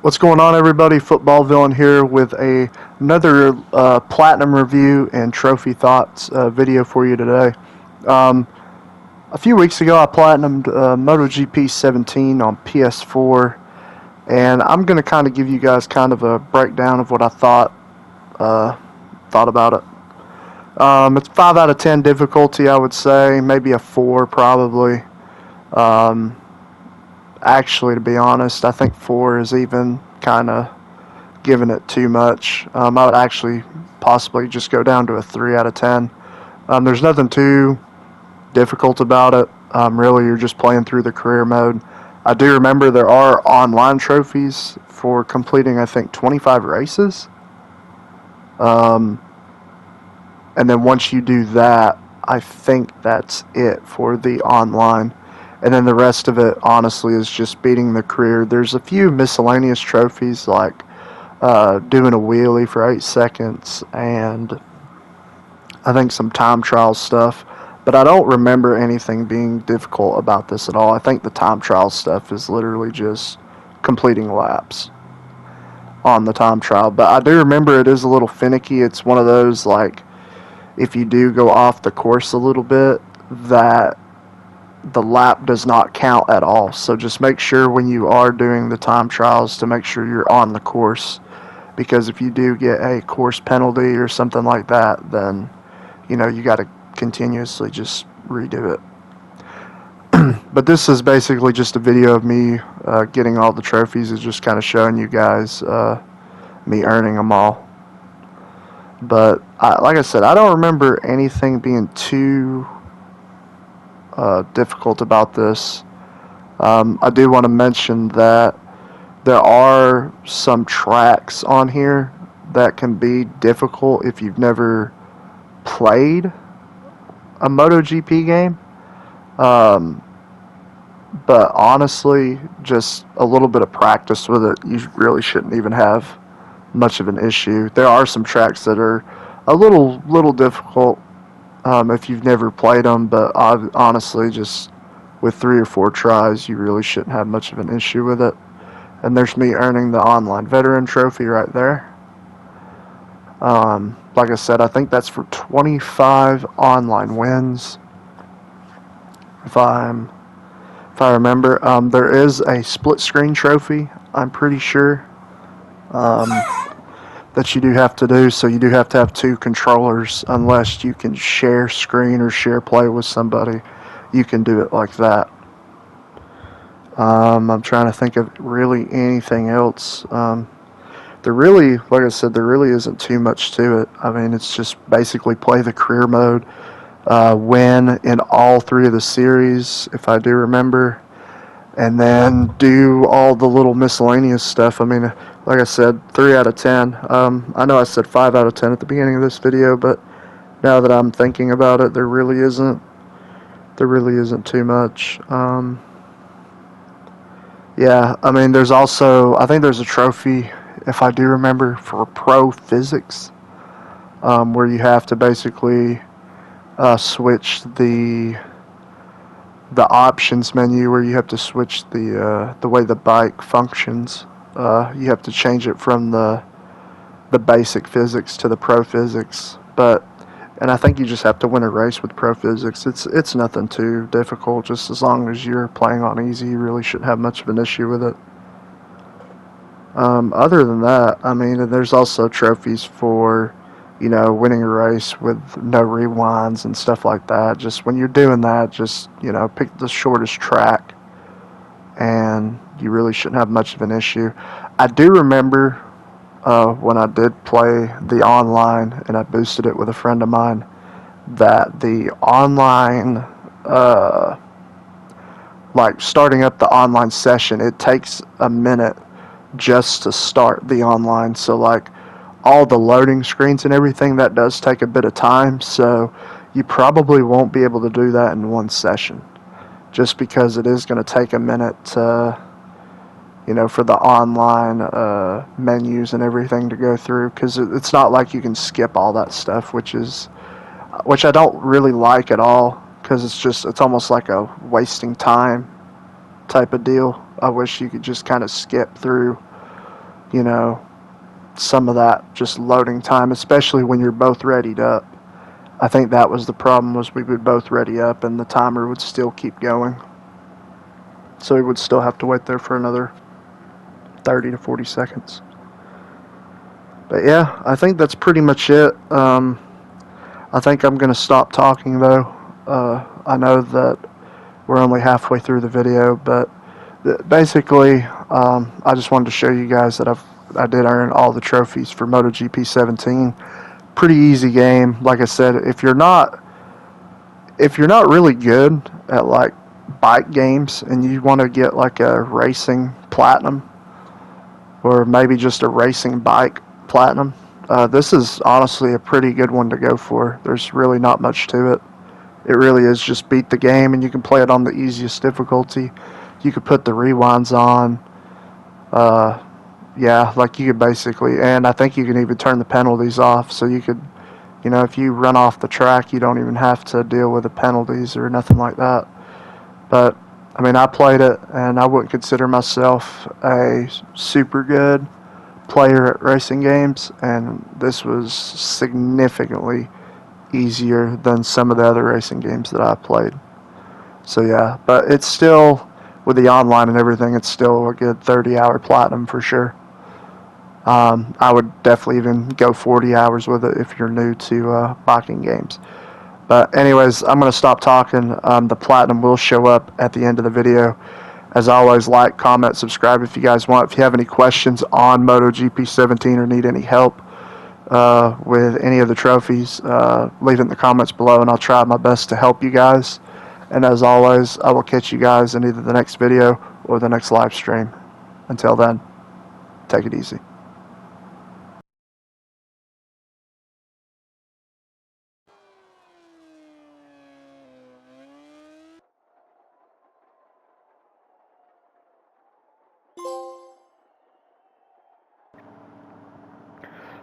What's going on, everybody? Football Villain here with another Platinum review and trophy thoughts video for you today. A few weeks ago, I platinumed MotoGP 17 on PS4, and I'm going to kind of give you guys kind of a breakdown of what I thought about it. It's 5 out of 10 difficulty, I would say, maybe a 4 probably. Actually, to be honest, I think 4 is even kind of giving it too much. I would actually possibly just go down to a 3 out of 10. There's nothing too difficult about it. Really, you're just playing through the career mode. I do remember there are online trophies for completing, I think, 25 races. And then once you do that, I think that's it for the online. And then the rest of it, honestly, is just beating the career. There's a few miscellaneous trophies, like doing a wheelie for 8 seconds, and I think some time trial stuff. But I don't remember anything being difficult about this at all. I think the time trial stuff is literally just completing laps on the time trial. But I do remember it is a little finicky. It's one of those, like, if you do go off the course a little bit, that the lap does not count at all. So just make sure when you are doing the time trials to make sure you're on the course, because if you do get a course penalty or something like that, then you got to continuously just redo it. But this is basically just a video of me getting all the trophies. It's just kind of showing you guys me earning them all. But like I said, I don't remember anything being too difficult about this. I do want to mention that there are some tracks on here that can be difficult if you've never played a MotoGP game. But honestly, just a little bit of practice with it, you really shouldn't even have much of an issue. There are some tracks that are a little difficult if you've never played them, but honestly, just with 3 or 4 tries, you really shouldn't have much of an issue with it. And there's me earning the online veteran trophy right there. Like I said, I think that's for 25 online wins, if I remember. There is a split screen trophy, I'm pretty sure, that you do have to do. So you do have to have 2 controllers, unless you can share screen or share play with somebody. You can do it like that. I'm trying to think of really anything else. There really, like I said, there really isn't too much to it. I mean, it's just basically play the career mode, win in all 3 of the series, if I do remember, and then do all the little miscellaneous stuff. I mean, like I said, 3 out of 10. I know I said 5 out of 10 at the beginning of this video, but now that I'm thinking about it, there really isn't too much. Yeah, I mean, there's also, I think there's a trophy, if I do remember, for pro physics, where you have to basically switch the options menu, where you have to switch the way the bike functions. You have to change it from the basic physics to the pro physics. And I think you just have to win a race with pro physics. It's nothing too difficult. Just as long as you're playing on easy, you really shouldn't have much of an issue with it. Other than that, I mean, there's also trophies for, winning a race with no rewinds and stuff like that. Just when you're doing that, just, pick the shortest track, and you really shouldn't have much of an issue. I do remember when I did play the online, and I boosted it with a friend of mine, that the online, like starting up the online session, it takes a minute just to start the online. So like all the loading screens and everything, that does take a bit of time. So you probably won't be able to do that in one session, just because it is going to take a minute to, for the online menus and everything to go through, because it's not like you can skip all that stuff, which is which I don't really like at all because it's almost like a wasting time type of deal. I wish you could just kind of skip through, you know, some of that just loading time, especially when you're both readied up. I think that was the problem, was we would both ready up and the timer would still keep going. So we would still have to wait there for another 30 to 40 seconds. But yeah, I think that's pretty much it. I think I'm going to stop talking though. I know that we're only halfway through the video, but basically, I just wanted to show you guys that I did earn all the trophies for MotoGP 17. Pretty easy game. Like I said, if you're not really good at like bike games and you want to get like a racing platinum or maybe just a racing bike platinum, this is honestly a pretty good one to go for. There's really not much to it. It really is just beat the game, and you can play it on the easiest difficulty. You could put the rewinds on. Yeah, like you could basically, and I think you can even turn the penalties off. So you could, if you run off the track, you don't even have to deal with the penalties or nothing like that. But, I mean, I played it, and I wouldn't consider myself a super good player at racing games, and this was significantly easier than some of the other racing games that I played. So yeah, but it's still, with the online and everything, it's still a good 30-hour platinum for sure. I would definitely even go 40 hours with it if you're new to biking games. But anyways, I'm going to stop talking. The platinum will show up at the end of the video. As always, like, comment, subscribe if you guys want. If you have any questions on MotoGP 17 or need any help with any of the trophies, leave it in the comments below, and I'll try my best to help you guys. And as always, I will catch you guys in either the next video or the next live stream. Until then, take it easy.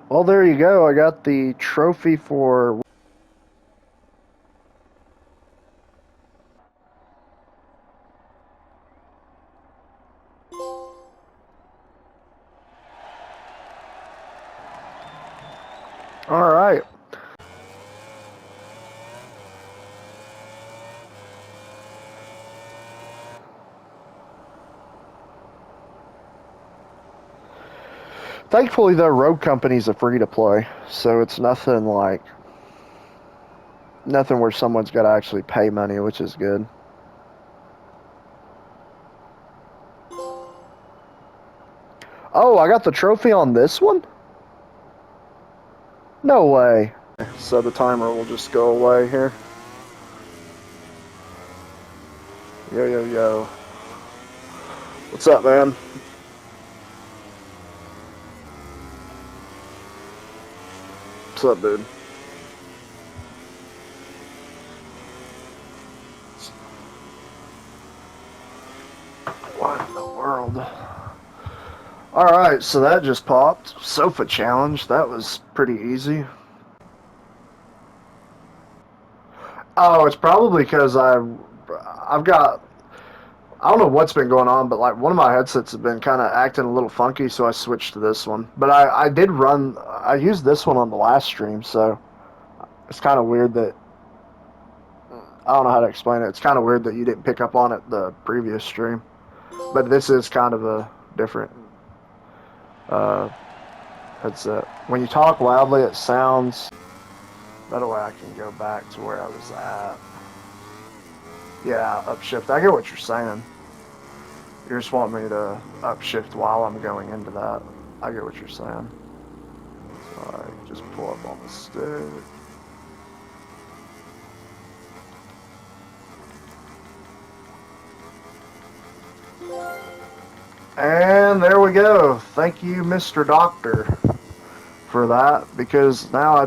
Well, there you go. I got the trophy for... All right. Thankfully, the road companies are free to play, so it's nothing where someone's got to actually pay money, which is good. Oh, I got the trophy on this one? No way. So the timer will just go away here. Yo, yo, yo. What's up, man? What's up, dude? What in the world? Alright, so that just popped. Sofa challenge. That was pretty easy. Oh, it's probably because I've got... I don't know what's been going on, but like one of my headsets has been kind of acting a little funky, so I switched to this one. But I used this one on the last stream, so it's kind of weird that, I don't know how to explain it. It's kind of weird that you didn't pick up on it the previous stream. But this is kind of a different headset. When you talk loudly, it sounds... That way I can go back to where I was at. Yeah, upshift. I get what you're saying. You just want me to upshift while I'm going into that. I get what you're saying. So I just pull up on the stick. And there we go. Thank you, Mr. Doctor, for that, because now I